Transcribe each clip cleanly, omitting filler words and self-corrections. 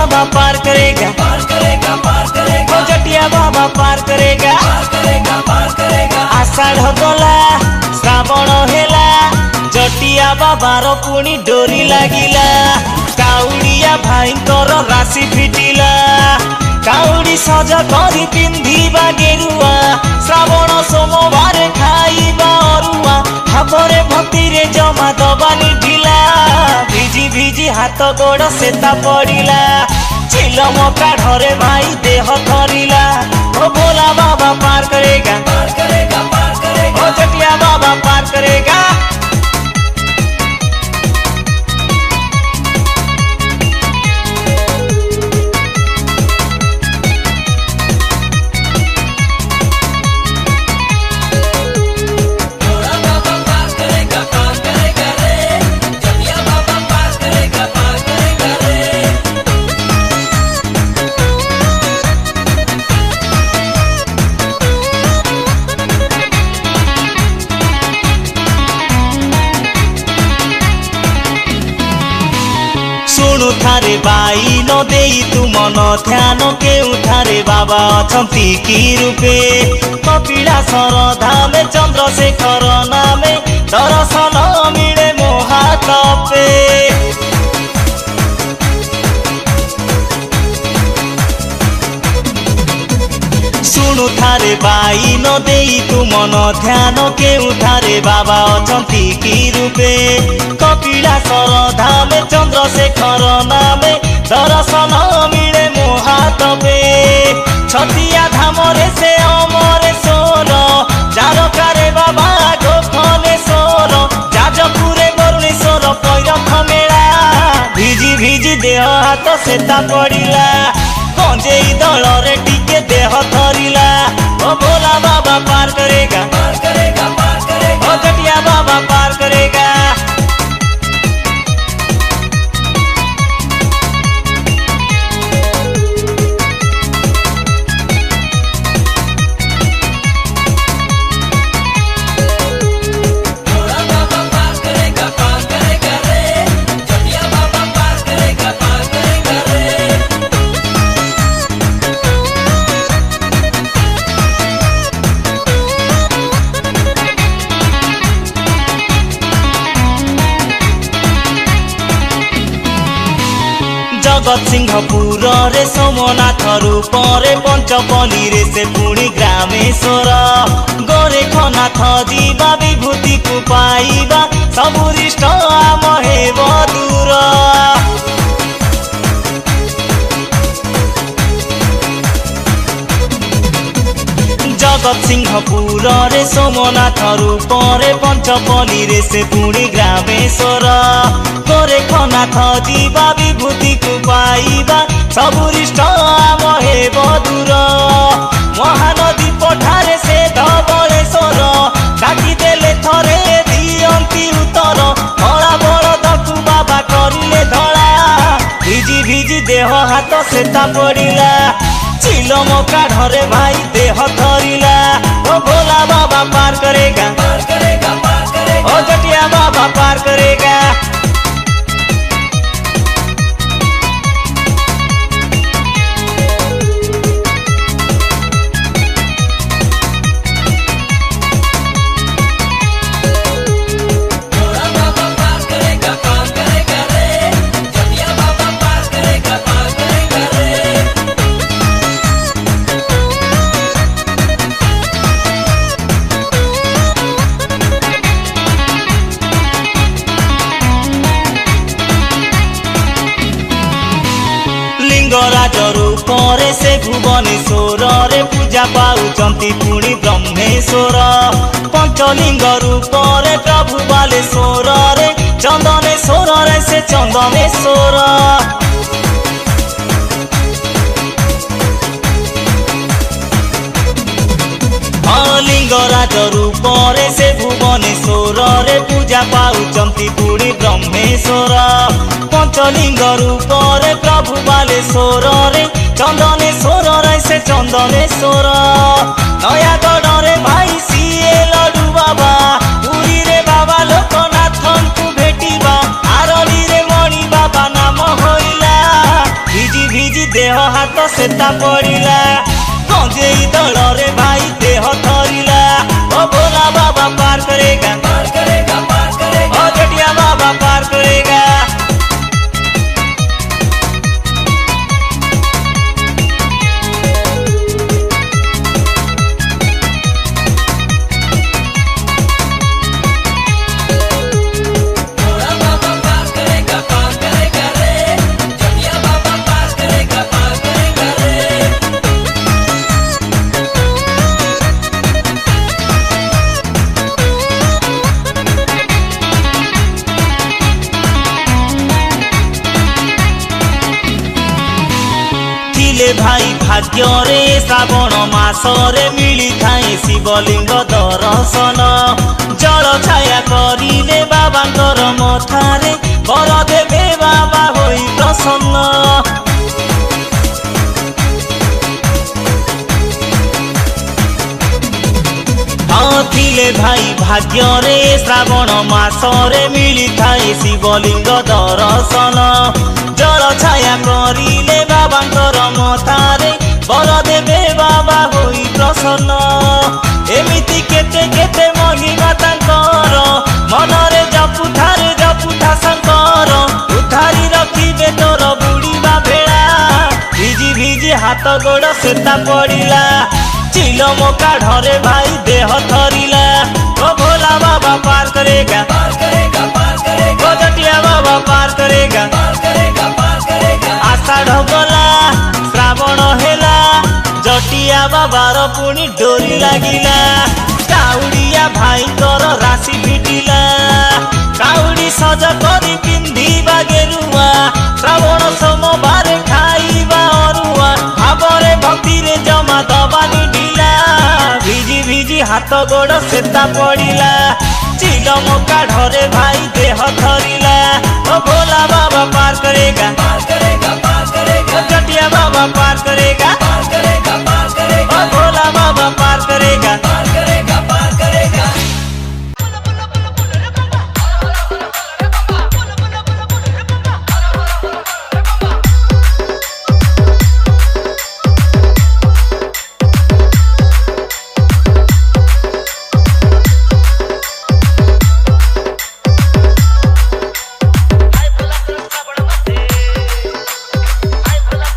बाबा पार करेगा, पार करेगा, पार करेगा, जटिया बाबा पार करेगा, पार करेगा, पार करेगा। आषाढ़ गला श्रावण हेला जटिया बाबार पुणी डोरी लागिला, काउड़िया भाईंकर राशि फिटिला, काउड़ी सज करी पिंधिबा गेरुआ, श्रावण सोमवार खाइबा अरुआ, भावरे भक्तिरे जमा दबानी ढिला, भिजी भिजी हाथ गोड़ सेता पड़िला, चिलम काढ़रे भाई देह थरिला, ओ भोला बाबा पार करेगा, पार करेगा, पार करेगा, ओ जटिया बाबा पार करेगा। भोला बाबा पार करेगा, पार करेगा रे, जटिया बाबा पार करेगा, पार करेगा रे। शुणु थारे बाई न देई तु मन ध्यान केउठारे बाबा अछंती की रूपे, कपिलासर धामे चंद्रशेखर नामे दर्शन मिले मोहातपे। शुणु थारे बाई न देई तु मन ध्यान केउठारे बाबा अछंती की रूपे, कपिलासर धामे चंद्रशेखर नामे दर्शन मिले मोहातपे। छतिया धामरे से अमरेश्वर जारकारे बाबा गोखनेश्वर, जाजपुरे गरुणेश्वर पैरख मेला, भिजी भिजी देह हाथ सेता पड़िला, गंजेई दलरे टिके देह थरिला, ओ भोला बाबा पार करेगा, पार करेगा, पार करेगा, ओ जटिया बाबा पार करेगा। भोला बाबा पार करेगा, पार करेगा रे, जटिया बाबा पार करेगा, पार करेगा रे। जगत सिंहपुर रे सोमनाथ रूपरे पंचपली रे से पुणी ग्रामेश्वर, गोरेखनाथ जीवा विभूति को पाइबा सबुरिष्ट आम हेब दूर। जगत सिंहपुर रे सोमनाथ रूपरे पंचपली रे से पुणी ग्रामेश्वर, गोरेखनाथ जीवा विभूति को पाइबा सबुरिष्ट आम हेब दूर। महानदी पठारे से धवलेश्वर, डाकी देले थरे दियंती उत्तर, धड़ा बलदकु बाबा करिले धड़ा, भिजी भिजी देह हाथ सेता पड़िला, चिलम काढ़रे भाई देह थरिला, ओ भोला बाबा पार करेगा, पार करेगा, पार करेगा, ओ जटिया बाबा पार करेगा। भोला बाबा पार करेगा, पार करेगा रे, जटिया बाबा पार करेगा, पार करेगा रे। लिंगराज रूपरे से भुवनेश्वर रे पूजा पाउचंती पुणी ब्रह्मेश्वर, पंचलिंग रूपरे प्रभु बालेश्वर रे चंदनेश्वर रे से चंदनेश्वर। लिंगराज रूपरे से भुवनेश्वर रे पूजा पाउचंती पुणी ब्रह्मेश्वर, पंचलिंग रूपरे प्रभु बालेश्वर रे चंदनेश्वर रे से चंदनेश्वर। नयागढ़ रे भाई सीए लडू बाबा, पुरी रे बाबा लोकनाथन को भेटिबा, आरली रे मणि बाबा नाम होइला, भिजी हाथ सेता पड़िला गंजेई दल रे भाई देह थरिला ओ भोला बाबा पार करेगा पार करेगा पार करेगा ओ जटिया बाबा पार करेगा। भोला बाबा पार करेगा रे जटिया बाबा पार करेगा रे। ଥିଲେ ଭାଇ ଭାଗ୍ୟରେ ଶ୍ରାବଣ ମାସରେ ମିଳିଥାଏ ଶିବଲିଙ୍ଗ ଦର୍ଶନ ଜଳ ଛାୟା କରିଲେ ବାବାଙ୍କର ମଥାରେ ବର ଦେବେ ବାବା ହୋଇ ପ୍ରସନ୍ନ। ଥିଲେ ଭାଇ ଭାଗ୍ୟରେ ଶ୍ରାବଣ ମାସରେ ମିଳିଥାଏ ଶିବଲିଙ୍ଗ ଦର୍ଶନ ଜଳ ଛାୟା କରିଲେ ବାବାଙ୍କର ମଥାରେ ବର ଦେବେ ବାବା ହୋଇ ପ୍ରସନ୍ନ। ଏମିତି କେତେ କେତେ ମହିମା ତାଙ୍କର ମନରେ ଜପୁଥା ଶଙ୍କର ଉଦ୍ଧାରି ରଖିବେ ତୋର ବୁଡ଼ିବା ଭେଳା। ଭିଜି ଭିଜି ହାତ ଗୋଡ଼ ସେତା ପଡ଼ିଲା ଚିଲମ କାଢ଼ରେ ଭାଇ ଦେହ ଥରିଲା ଓ ଭୋଲା ବାବା ପାର କରେगा पार करेगा ଓ ଜଟିଆ ବାବା ପାର କରେगा। पार करेगा ଆଷାଢ଼ ଗଲା ଶ୍ରାବଣ ହେଲା ଜଟିଆ ବାବାର ପୁଣି ଡୋରି ଲାଗିଲା କାଉଡ଼ିଆ ଭାଇଙ୍କର ରାଶି ଫିଟିଲା କାଉଡ଼ି ସଜ କରି ପିନ୍ଧିବା ଗେରୁଆ ଶ୍ରାବଣ ସୋମବାରେ ଖାଇବା ଅରୁଆ ଭାବରେ ଭକ୍ତିରେ ଜମା ଦବାନି ଢିଲା। ଭିଜି ଭିଜି ହାତ ଗୋଡ଼ ସେତା ପଡ଼ିଲା ଚିଲମ କାଢ଼ରେ ଭାଇ ଦେହ ଥରିଲା ଓ ଭୋଲା ବାବା ପାର କରେगा पार करेगा ओ जटिया बाबा पार करेगा ओ भोला बाबा पार करेगा। पार करेगा आई भोला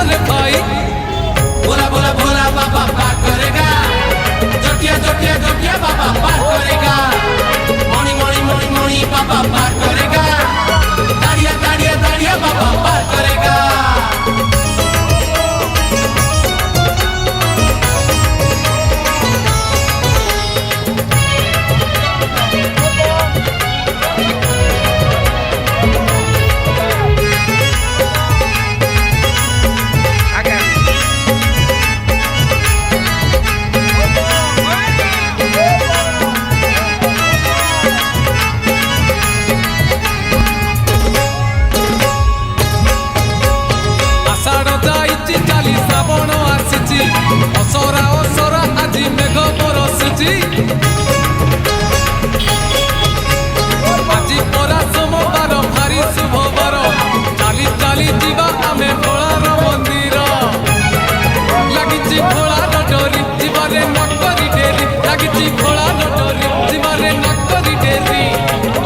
रे भाई बोला बोला बोला बाबा पार करेगा जटिया जटिया जटिया बाबा पार करेगा मणि मणि मणि मणि बाबा पार करेगा दाड़िया दाड़िया दाड़िया बाबा पार करेगा ଆଷାଢ଼ ଯାଇଛି ଚାଲି ଶ୍ରାବଣ ଆସିଛି ଅସରା ଅସରା ଆଜି ମେଘ ବରସୁଛି ଆଜି ପରା ସୋମବାର ଭାରି ଶୁଭବାର ଚାଲି ଚାଲି ଯିବା ଆମେ ଭୋଳାର ମନ୍ଦିର ଲାଗିଛି ଭୋଳାର ଡୋରି ଯିବାରେ ନକରି ଡେରି ଲାଗିଛି ଭୋଳାର ଡୋରି ଯିବାରେ ନକରି ଡେରି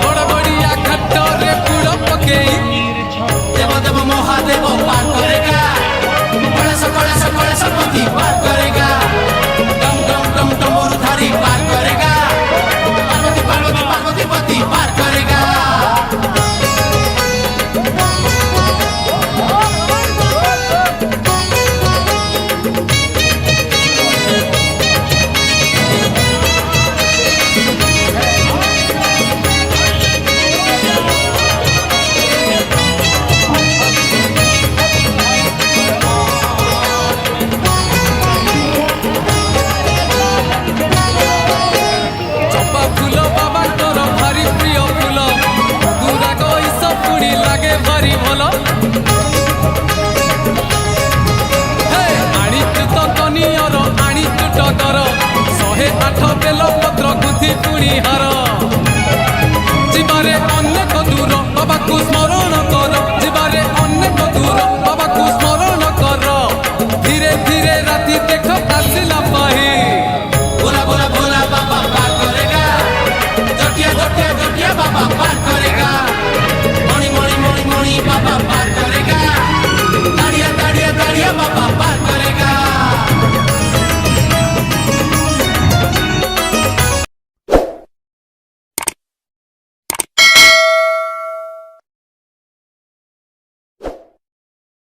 ବଡ଼ବଡ଼ିଆ ଘାଟରେ କୁଡ଼ ପକେଇ देव देव महादेव पार करेगा कलेश कलेश पति पार करेगा डम डम डम डमरूधारी पार करेगा पार्वती पार्वती पार्वती पति पार करेगा ଚମ୍ପା ଫୁଲ ବାବାଙ୍କର ଭାରି ପ୍ରିୟ ଫୁଲ ଗୁରାକ ଇସ ପୁଣି ଲାଗେ ଭାରି ଭଲ ହେ ଆଣିଛୁ ତ କନିଅର ଆଣିଛୁ ଟଗର 108 ବେଲ ପତ୍ର ଗୁନ୍ଥି ପୁଣି ହାର